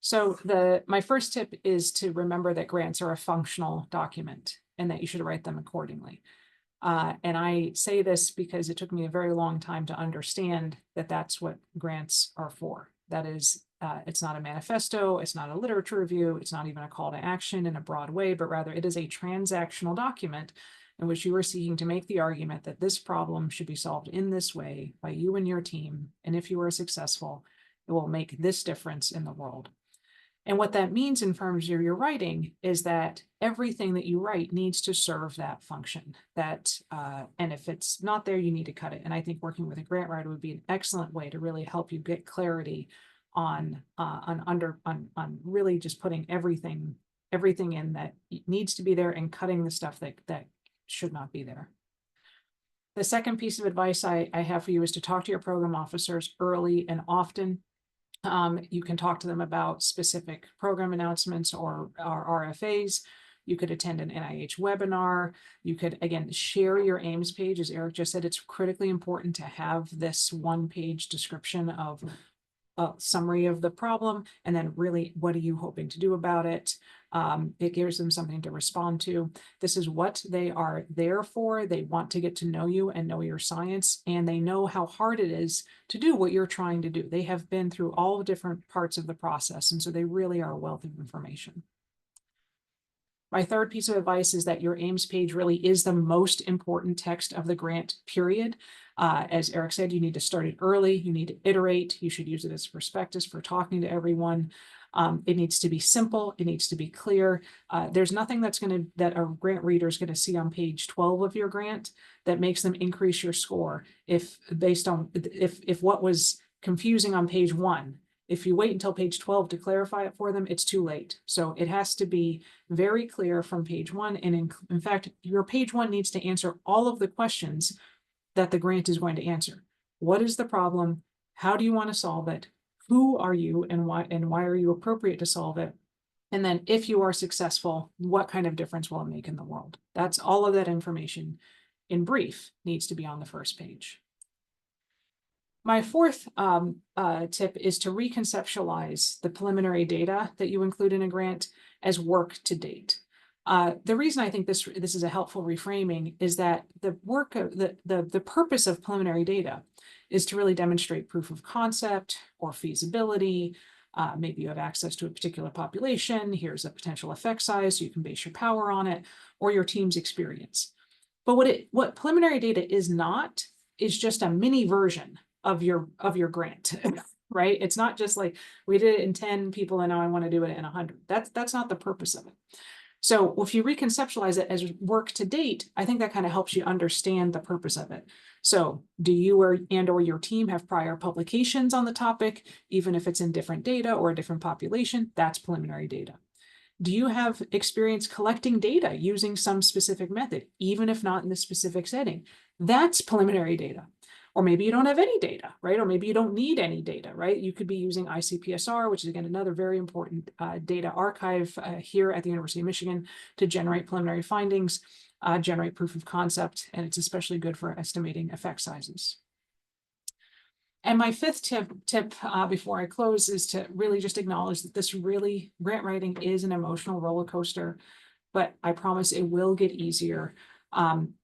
So my first tip is to remember that grants are a functional document and that you should write them accordingly. And I say this because it took me a very long time to understand that that's what grants are for. That is, it's not a manifesto, it's not a literature review, it's not even a call to action in a broad way, but rather it is a transactional document in which you are seeking to make the argument that this problem should be solved in this way by you and your team. And if you are successful, it will make this difference in the world. And what that means in terms of your writing is that everything that you write needs to serve that function. And if it's not there, you need to cut it. And I think working with a grant writer would be an excellent way to really help you get clarity on really just putting everything in that needs to be there and cutting the stuff that should not be there. The second piece of advice I have for you is to talk to your program officers early and often. You can talk to them about specific program announcements or RFAs. You could attend an NIH webinar. You could, again, share your aims page. As Eric just said, it's critically important to have this one-page description of a summary of the problem, and then really, what are you hoping to do about it? It gives them something to respond to. This is what they are there for. They want to get to know you and know your science, and they know how hard it is to do what you're trying to do. They have been through all different parts of the process, and so they really are a wealth of information. My third piece of advice is that your aims page really is the most important text of the grant period. As Eric said, you need to start it early. You need to iterate. You should use it as a prospectus for talking to everyone. It needs to be simple. It needs to be clear. There's nothing that a grant reader is going to see on page 12 of your grant that makes them increase your score if what was confusing on page 1. If you wait until page 12 to clarify it for them, it's too late. So it has to be very clear from page 1. And in fact, your page 1 needs to answer all of the questions that the grant is going to answer. What is the problem? How do you want to solve it? Who are you and why are you appropriate to solve it? And then if you are successful, what kind of difference will it make in the world? That's all of that information in brief needs to be on the first page. My fourth tip is to reconceptualize the preliminary data that you include in a grant as work to date. The reason I think this is a helpful reframing is that the purpose of preliminary data is to really demonstrate proof of concept or feasibility. Maybe you have access to a particular population. Here's a potential effect size, so you can base your power on it, or your team's experience. But what preliminary data is not is just a mini version of your grant, right? It's not just like we did it in 10 people and now I want to do it in 100. That's not the purpose of it. So if you reconceptualize it as work to date, I think that kind of helps you understand the purpose of it. So do you or your team have prior publications on the topic, even if it's in different data or a different population? That's preliminary data. Do you have experience collecting data using some specific method, even if not in the specific setting? That's preliminary data. Or maybe you don't have any data, right? Or maybe you don't need any data, right? You could be using ICPSR, which is, again, another very important data archive here at the University of Michigan to generate preliminary findings, generate proof of concept, and it's especially good for estimating effect sizes. And my fifth tip before I close is to really just acknowledge that grant writing is an emotional roller coaster, but I promise it will get easier.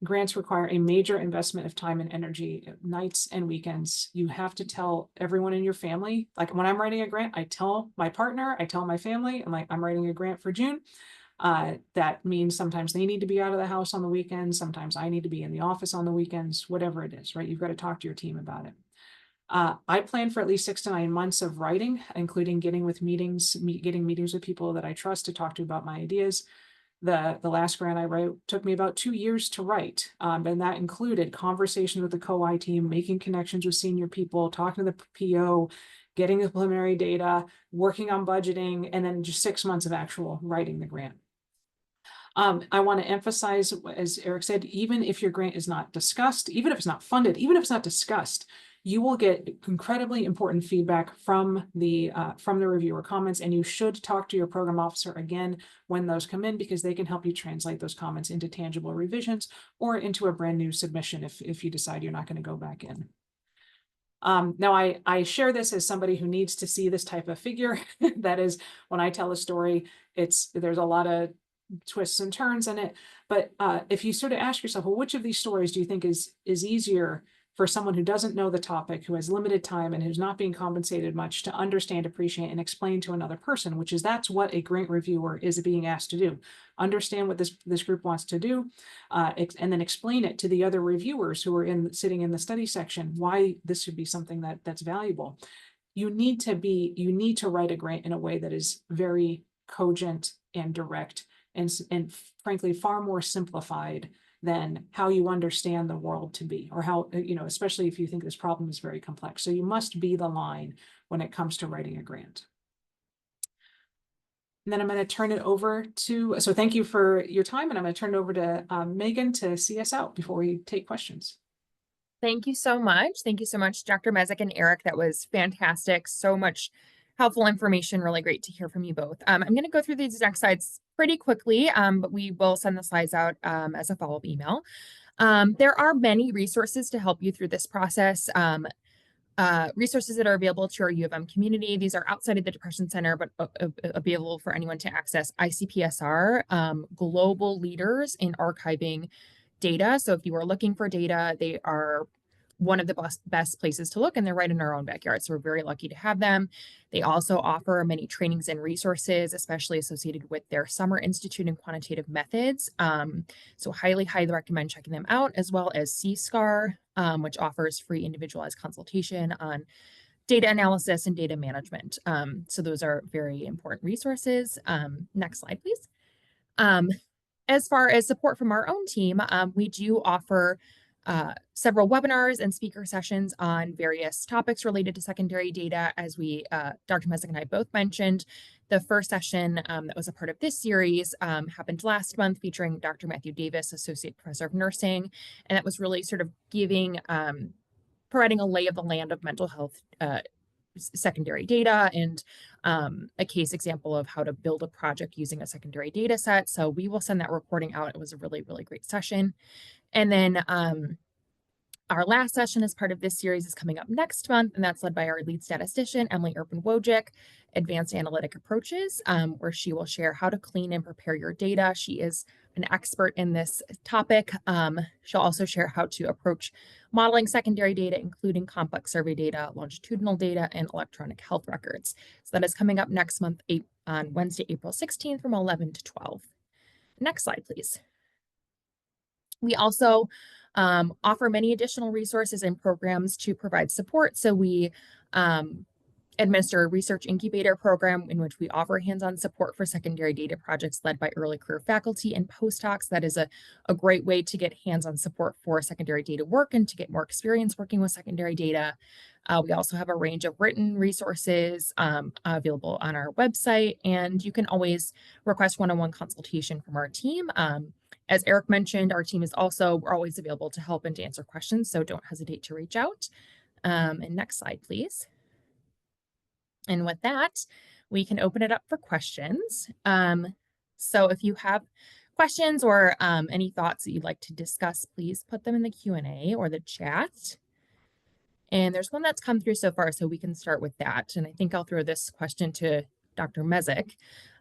Grants require a major investment of time and energy, nights and weekends. You have to tell everyone in your family, like when I'm writing a grant, I tell my partner, I tell my family, I'm like, I'm writing a grant for June. That means sometimes they need to be out of the house on the weekends. Sometimes I need to be in the office on the weekends, whatever it is, right? You've got to talk to your team about it. I plan for at least 6 to 9 months of writing, including getting meetings with people that I trust to talk to about my ideas. The last grant I wrote took me about 2 years to write, and that included conversations with the co-I team, making connections with senior people, talking to the PO, getting the preliminary data, working on budgeting, and then just 6 months of actual writing the grant. I want to emphasize, as Eric said, even if your grant is not discussed, even if it's not funded, even if it's not discussed, you will get incredibly important feedback from the reviewer comments, and you should talk to your program officer again when those come in, because they can help you translate those comments into tangible revisions or into a brand new submission if you decide you're not going to go back in. Now, I share this as somebody who needs to see this type of figure. That is, when I tell a story, there's a lot of twists and turns in it. But if you sort of ask yourself, well, which of these stories do you think is easier for someone who doesn't know the topic, who has limited time and who's not being compensated much, to understand, appreciate, and explain to another person, that's what a grant reviewer is being asked to do. Understand what this group wants to do, and then explain it to the other reviewers who are sitting in the study section, why this should be something that's valuable. You need to write a grant in a way that is very cogent and direct, and frankly, far more simplified than how you understand the world to be, or how, especially if you think this problem is very complex. So you must be the line when it comes to writing a grant. And then I'm going to turn it over so thank you for your time, and I'm going to turn it over to Megan to see us out before we take questions. Thank you so much. Thank you so much, Dr. Mezuk and Eric. That was fantastic. So much helpful information. Really great to hear from you both. I'm going to go through these next slides pretty quickly, but we will send the slides out as a follow-up email. There are many resources to help you through this process. Resources that are available to our U of M community. These are outside of the Depression Center, but available for anyone to access. ICPSR, global leaders in archiving data. So if you are looking for data, they are one of the best places to look, and they're right in our own backyard. So we're very lucky to have them. They also offer many trainings and resources, especially associated with their Summer Institute in Quantitative Methods. So highly recommend checking them out, as well as CSCAR, which offers free individualized consultation on data analysis and data management. So those are very important resources. Next slide, please. As far as support from our own team, we do offer several webinars and speaker sessions on various topics related to secondary data, as Dr. Mezuk and I both mentioned. The first session that was a part of this series happened last month, featuring Dr. Matthew Davis, Associate Professor of Nursing, and that was really sort of providing a lay of the land of mental health secondary data, and a case example of how to build a project using a secondary data set. So we will send that recording out. It was a really great session. And then our last session as part of this series is coming up next month, and that's led by our lead statistician, Emily Urban-Wojcik, Advanced Analytic Approaches, where she will share how to clean and prepare your data. She is an expert in this topic. She'll also share how to approach modeling secondary data, including complex survey data, longitudinal data, and electronic health records. So that is coming up next month on Wednesday, April 16th from 11 to 12. Next slide, please. We also offer many additional resources and programs to provide support. So we administer a research incubator program in which we offer hands-on support for secondary data projects led by early career faculty and postdocs. That is a great way to get hands-on support for secondary data work and to get more experience working with secondary data. We also have a range of written resources available on our website, and you can always request one-on-one consultation from our team. As Eric mentioned, our team we're always available to help and to answer questions, so don't hesitate to reach out. And next slide, please. And with that, we can open it up for questions. So if you have questions or any thoughts that you'd like to discuss, please put them in the Q&A or the chat. And there's one that's come through so far, so we can start with that. And I think I'll throw this question to Dr. Mezuk.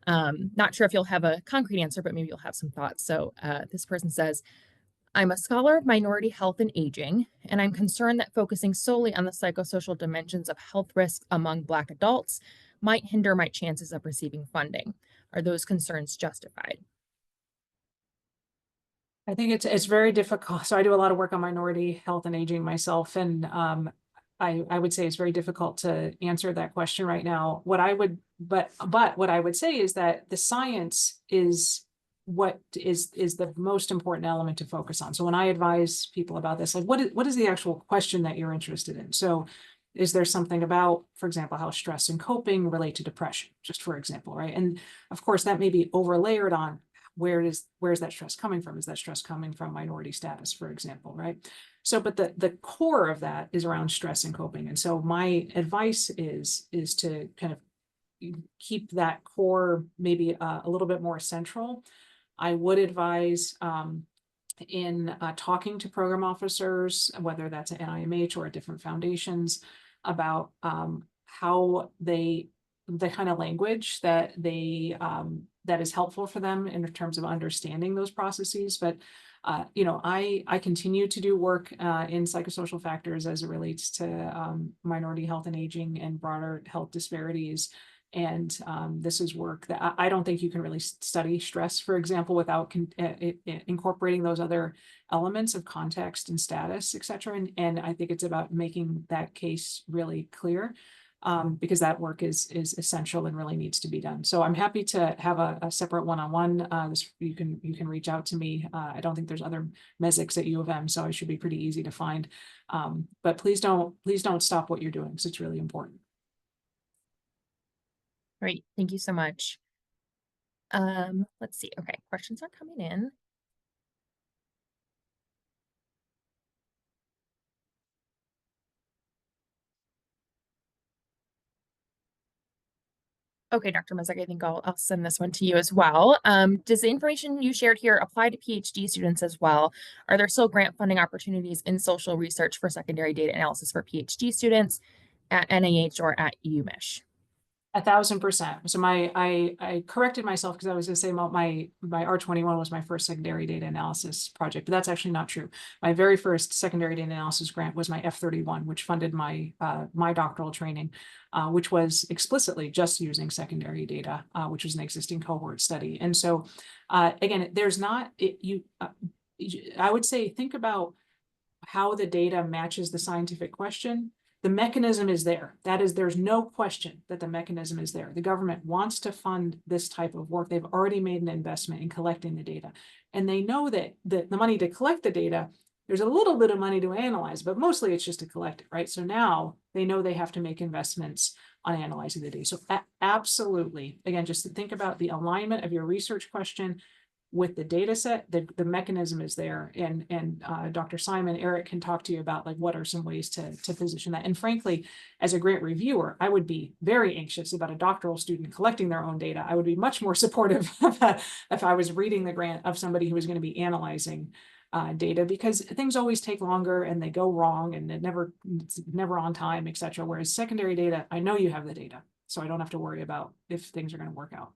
Not sure if you'll have a concrete answer, but maybe you'll have some thoughts. So this person says, I'm a scholar of minority health and aging, and I'm concerned that focusing solely on the psychosocial dimensions of health risk among Black adults might hinder my chances of receiving funding. Are those concerns justified? I think it's very difficult. So I do a lot of work on minority health and aging myself, and I would say it's very difficult to answer that question right now. What I would, but what I would say is that the science is what is the most important element to focus on. So when I advise people about this, like what is the actual question that you're interested in? So is there something about, for example, how stress and coping relate to depression, just for example, right? And of course, that may be overlayered on where's that stress coming from? Is that stress coming from minority status, for example, right? So, but the core of that is around stress and coping. And so my advice is to kind of keep that core maybe a little bit more central. I would advise in talking to program officers, whether that's at NIMH or at different foundations, about how the kind of language that that is helpful for them in terms of understanding those processes. But you know, I continue to do work in psychosocial factors as it relates to minority health and aging and broader health disparities. And this is work that I don't think you can really study stress, for example, without incorporating those other elements of context and status, et cetera. And I think it's about making that case really clear, because that work is essential and really needs to be done. So I'm happy to have a separate one-on-one. You can reach out to me. I don't think there's other Mezuks at U of M, so it should be pretty easy to find. But please don't stop what you're doing, because it's really important. Great, thank you so much. Let's see. Okay, questions are coming in. Okay, Dr. Mezuk, I think I'll send this one to you as well. Does the information you shared here apply to PhD students as well? Are there still grant funding opportunities in social research for secondary data analysis for PhD students at NIH or at UMich? 1,000%. So I corrected myself because I was going to say my R21 was my first secondary data analysis project, but that's actually not true. My very first secondary data analysis grant was my F31, which funded my my doctoral training, which was explicitly just using secondary data, which was an existing cohort study. And so again, there's not I would say think about how the data matches the scientific question. The mechanism is there. That is, there's no question that the mechanism is there. The government wants to fund this type of work. They've already made an investment in collecting the data. And they know that the money to collect the data, there's a little bit of money to analyze, but mostly it's just to collect it, right? So now they know they have to make investments on analyzing the data. So absolutely, again, just to think about the alignment of your research question with the data set, the mechanism is there. And Dr. Simon, Eric can talk to you about like what are some ways to position that. And frankly, as a grant reviewer, I would be very anxious about a doctoral student collecting their own data. I would be much more supportive if I was reading the grant of somebody who was going to be analyzing data, because things always take longer and they go wrong and it's never on time, et cetera. Whereas secondary data, I know you have the data, so I don't have to worry about if things are going to work out.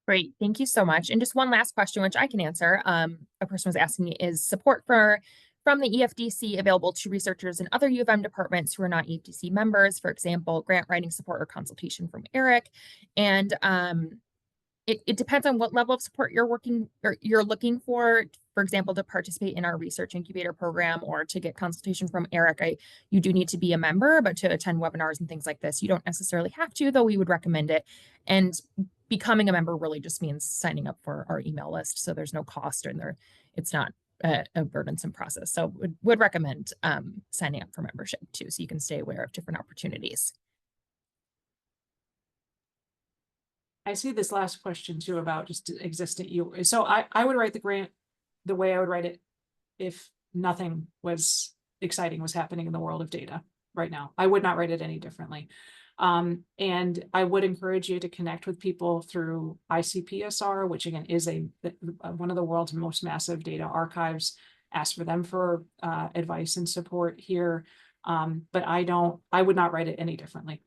Great, thank you so much. And just one last question, which I can answer. A person was asking me, is support from the EFDC available to researchers in other U of M departments who are not EFDC members, for example, grant writing support or consultation from Eric? And it depends on what level of support you're looking for example, to participate in our research incubator program or to get consultation from Eric. You do need to be a member, but to attend webinars and things like this, you don't necessarily have to, though we would recommend it. And becoming a member really just means signing up for our email list. So there's no cost and it's not a burdensome process. So would recommend signing up for membership too, so you can stay aware of different opportunities. I see this last question too about just existing. So I would write the grant the way I would write it if nothing was exciting was happening in the world of data right now. I would not write it any differently. And I would encourage you to connect with people through ICPSR, which again is one of the world's most massive data archives. Ask for them for advice and support here. But I would not write it any differently.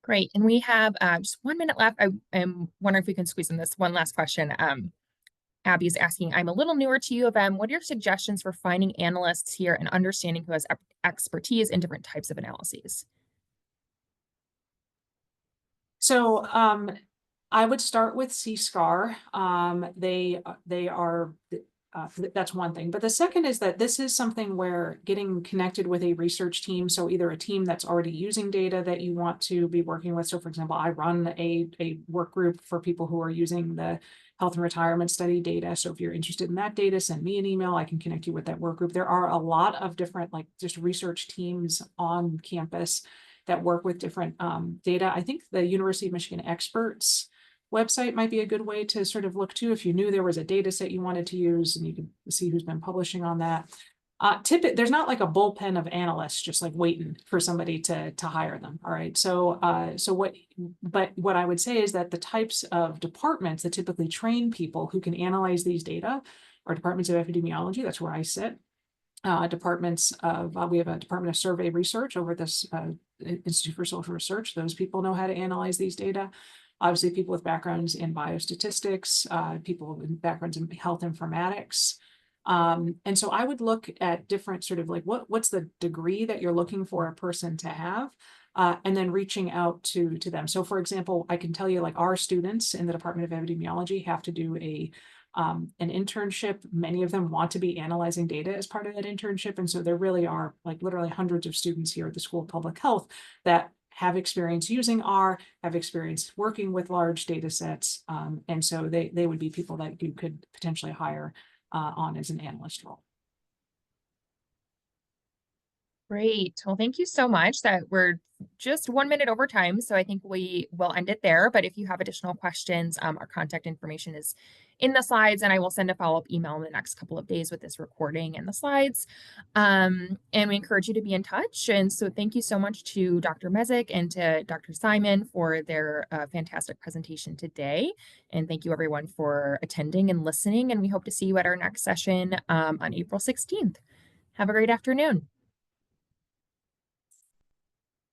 Great. And we have just 1 minute left. I am wondering if we can squeeze in this one last question. Abby is asking, I'm a little newer to U of M. What are your suggestions for finding analysts here and understanding who has expertise in different types of analyses? So I would start with CSCAR. They are that's one thing. But the second is that this is something where getting connected with a research team, so either a team that's already using data that you want to be working with. So for example, I run a work group for people who are using the health and retirement study data. So if you're interested in that data, send me an email. I can connect you with that work group. There are a lot of different like just research teams on campus that work with different data. I think the University of Michigan experts website might be a good way to sort of look to if you knew there was a data set you wanted to use, and you can see who's been publishing on that. There's not like a bullpen of analysts just like waiting for somebody to hire them. All right. So what I would say is that the types of departments that typically train people who can analyze these data are departments of epidemiology. That's where I sit. Departments of we have a department of survey research over at this Institute for Social Research. Those people know how to analyze these data. Obviously, people with backgrounds in biostatistics, people with backgrounds in health informatics. And so I would look at different sort of like what's the degree that you're looking for a person to have, and then reaching out to them. So for example, I can tell you like our students in the Department of Epidemiology have to do an internship. Many of them want to be analyzing data as part of that internship. And so there really are like literally hundreds of students here at the School of Public Health that have experience using R, have experience working with large data sets. And so they would be people that you could potentially hire on as an analyst role. Great. Well, thank you so much. That we're just 1 minute over time, so I think we will end it there. But if you have additional questions, our contact information is in the slides, and I will send a follow-up email in the next couple of days with this recording and the slides. And we encourage you to be in touch. And so thank you so much to Dr. Mezuk and to Dr. Simon for their fantastic presentation today. And thank you everyone for attending and listening. And we hope to see you at our next session on April 16th. Have a great afternoon.